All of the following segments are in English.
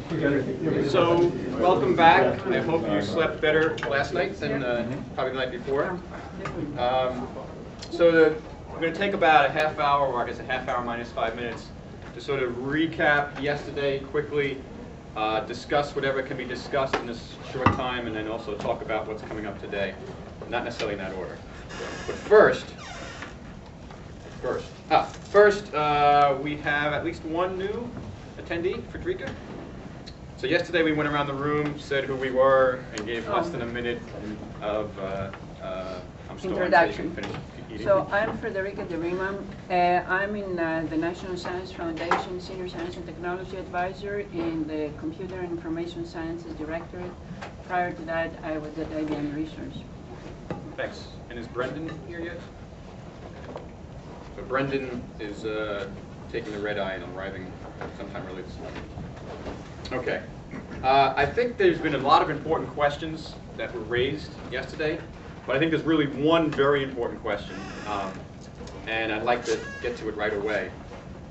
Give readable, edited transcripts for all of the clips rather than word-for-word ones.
So, welcome back. I hope you slept better last night than probably the night before. We're going to take about a half hour, or I guess a half hour minus 5 minutes, to sort of recap yesterday quickly, discuss whatever can be discussed in this short time, and then also talk about what's coming up today. Not necessarily in that order. But first, we have at least one new attendee, Frederica. So yesterday we went around the room, said who we were, and gave less than a minute of introduction. So I'm Frederica de Riemann. I'm in the National Science Foundation Senior Science and Technology Advisor in the Computer and Information Sciences Directorate. Prior to that, I was at IBM Research. Thanks. And is Brendan here yet? So Brendan is taking the red eye and arriving sometime early this morning. Okay. I think there's been a lot of important questions that were raised yesterday, but I think there's really one very important question, and I'd like to get to it right away.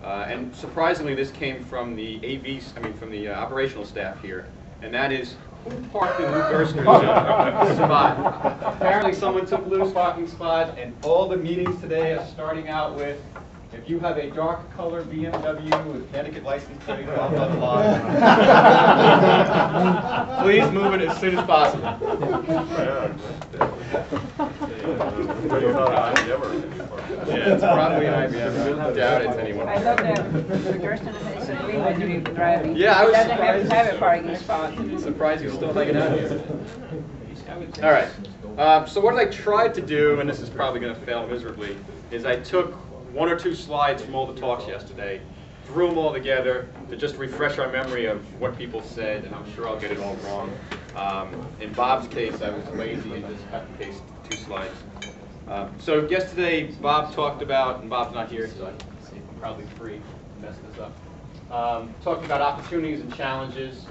And surprisingly, this came from the from the operational staff here, and that is, who parked in Lou Gerstner's spot? Apparently someone took Lou's parking spot, and all the meetings today are starting out with, if you have a dark color BMW with Connecticut license plate, blah, blah, blah. Please move it as soon as possible. Yeah, it's probably an IBM. I doubt it's anyone. I thought that Mr. Gersten has an agreement to be driving. Yeah, I was doesn't surprised. have a parking spot. Surprised you're still hanging out here. All right. So what I tried to do, and this is probably going to fail miserably, is I took one or two slides from all the talks yesterday, threw them all together to just refresh our memory of what people said, and I'm sure I'll get it all wrong. In Bob's case, I was lazy and just cut and pasted 2 slides. So yesterday, Bob talked about, and Bob's not here, so I'm probably free to mess this up. Talked about opportunities and challenges.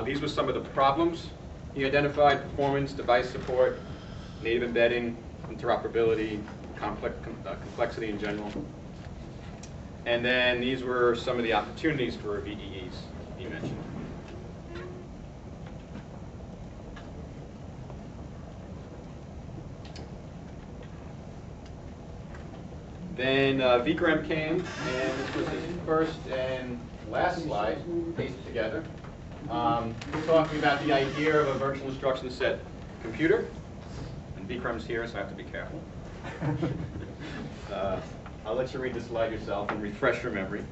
These were some of the problems he identified: performance, device support, native embedding, interoperability, complexity in general. And then these were some of the opportunities for VEEs he mentioned. Then Vikram came, and this was his first and last slide pasted together, talking about the idea of a virtual instruction set computer. And Vikram's here, so I have to be careful. I'll let you read the slide yourself and refresh your memory.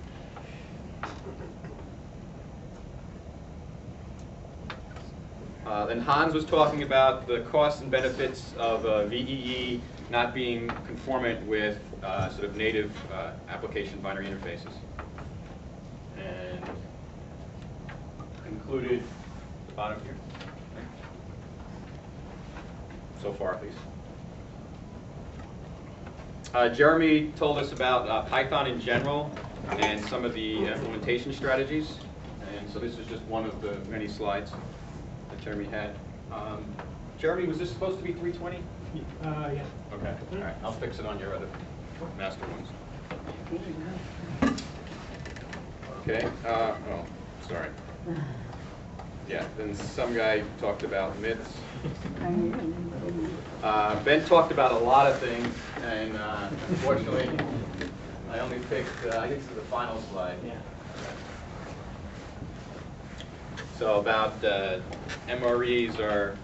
Then Hans was talking about the costs and benefits of VEE not being conformant with sort of native application binary interfaces. And concluded the bottom here. So far, at least. Jeremy told us about Python in general and some of the implementation strategies. And so this is just one of the many slides that Jeremy had. Jeremy, was this supposed to be 320? Yeah. Okay. All right. I'll fix it on your other master ones. Okay. Oh, sorry. Yeah. Then some guy talked about myths. Ben talked about a lot of things, and unfortunately, I only picked, I think this is the final slide. Yeah. So about MREs are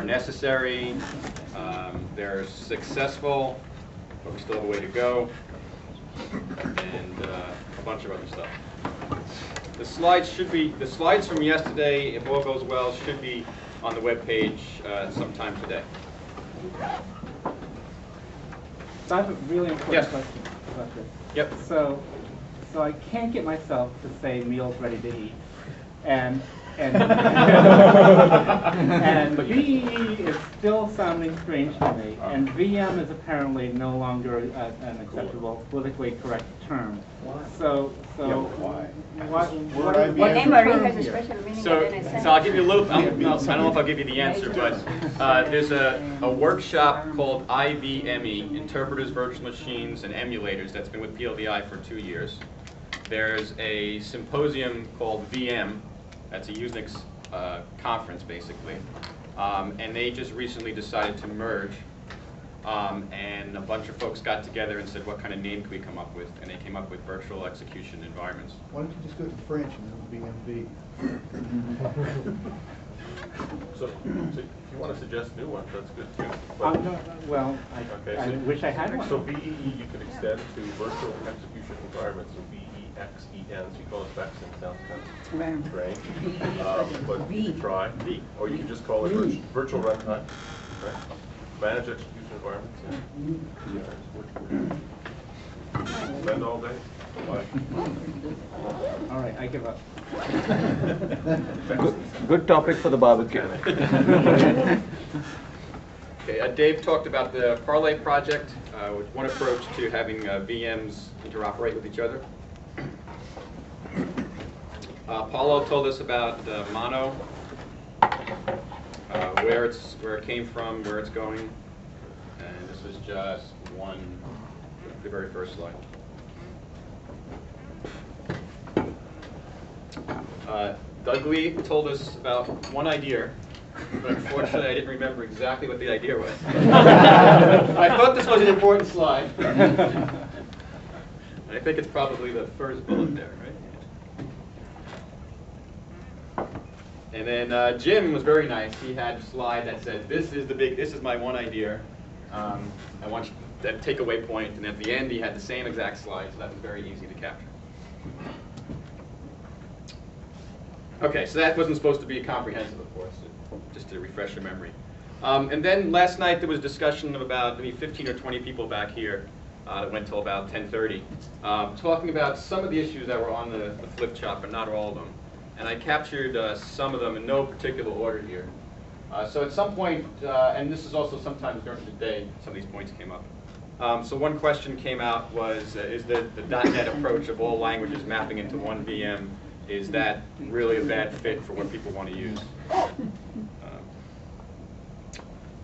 necessary, they're successful, but we still have a way to go, and a bunch of other stuff. The slides from yesterday, if all goes well, should be on the web page sometime today. So I have a really important Yes. question about this. Yep. So I can't get myself to say meals ready to eat, and VEE is still sounding strange to me, and VM is apparently no longer an acceptable, politically correct term. So why? what MRE has a special meaning. So I'll give you a little, I don't know if I'll give you the answer, but there's a workshop called IVME, Interpreters, Virtual Machines, and Emulators, that's been with PLDI for 2 years. There's a symposium called VM, That's a Usenix conference, basically. And they just recently decided to merge. And a bunch of folks got together and said, what kind of name could we come up with? And they came up with virtual execution environments. Why don't you just go to French and then BMV? So if you want to suggest new ones, that's good too. No, well, I wish I had one. So VEE you could extend to virtual execution environment, so VEXEN, so you call it VEX and sounds kind of strange. But you can try, or you can just call it virtual runtime, right? Manage execution environments. Spend all day. Bye. All right, I give up. Good topic for the barbecue. Okay, Dave talked about the Parlay project, with one approach to having VMs interoperate with each other. Paulo told us about Mono, where it came from, where it's going, and this was just the very first slide. Doug Lee told us about one idea, but unfortunately I didn't remember exactly what the idea was. I thought this was an important slide. I think it's probably the first bullet there, right? And then Jim was very nice. He had a slide that said, this is my one idea. I want you to take away point, and at the end he had the same exact slide, so that was very easy to capture. Okay, so that wasn't supposed to be comprehensive, of course, just to refresh your memory. And then last night there was discussion of about maybe 15 or 20 people back here that went till about 10:30, talking about some of the issues that were on the flip chart, but not all of them. And I captured some of them in no particular order here. So at some point, and this is also sometimes during the day, some of these points came up. So one question came out was, is the .NET approach of all languages mapping into one VM, is that really a bad fit for what people want to use?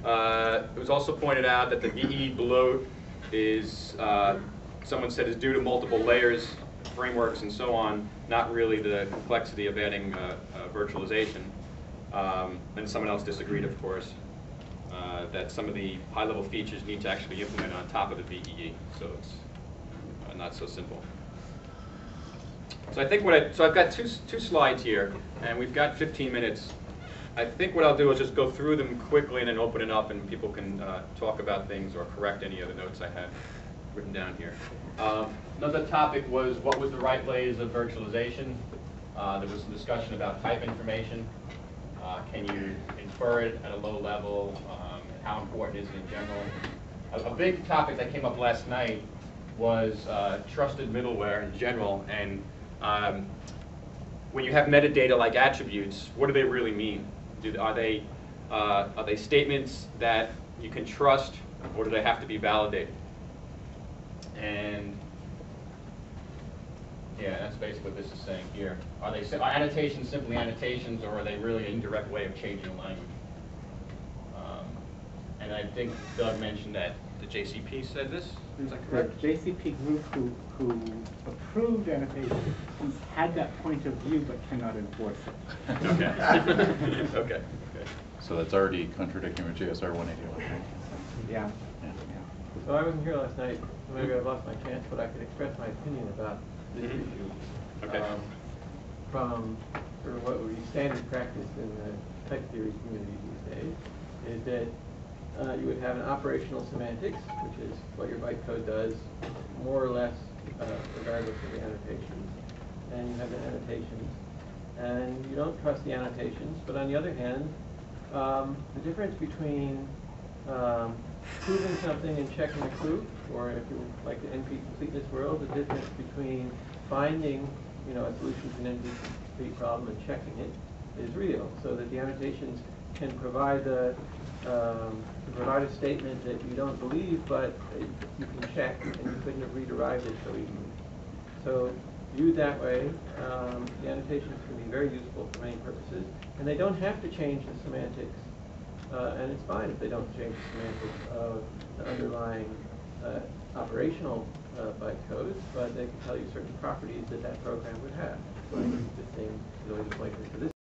It was also pointed out that the VE bloat is, someone said, is due to multiple layers, frameworks, and so on, not really the complexity of adding virtualization. And someone else disagreed, of course, that some of the high-level features need to actually be implemented on top of the VEE, so it's not so simple. So I think so I've got two slides here, and we've got 15 minutes. I think what I'll do is just go through them quickly and then open it up, and people can talk about things or correct any of the notes I have written down here. Another topic was, what was the right layers of virtualization? There was some discussion about type information. Can you infer it at a low level? How important is it in general? A big topic that came up last night was trusted middleware in general, and when you have metadata like attributes, what do they really mean? Are they statements that you can trust, or do they have to be validated? And yeah, that's basically what this is saying here. Are annotations simply annotations, or are they really an indirect way of changing a language? And I think Doug mentioned that the JCP said this. Is that correct? The JCP group who approved annotations had that point of view but cannot enforce it. Okay. Okay. So that's already contradicting with JSR 181. Yeah. So I wasn't here last night, so maybe I've lost my chance, but I could express my opinion about this issue. Okay. From sort of what would be standard practice in the type theory community these days, is that you would have an operational semantics, which is what your bytecode does, more or less regardless of the annotations. And you have the annotations. And you don't trust the annotations, but on the other hand, the difference between proving something and checking a proof, or if you like the NP completeness world, the difference between finding a solution to an NP complete problem and checking it is real, so that the annotations can provide a statement that you don't believe, but you can check, and you couldn't have re-derived it so easily. So viewed that way, the annotations can be very useful for many purposes, and they don't have to change the semantics, and it's fine if they don't change the semantics of the underlying operational bytecode, but they can tell you certain properties that program would have. Like this thing is always pointing to this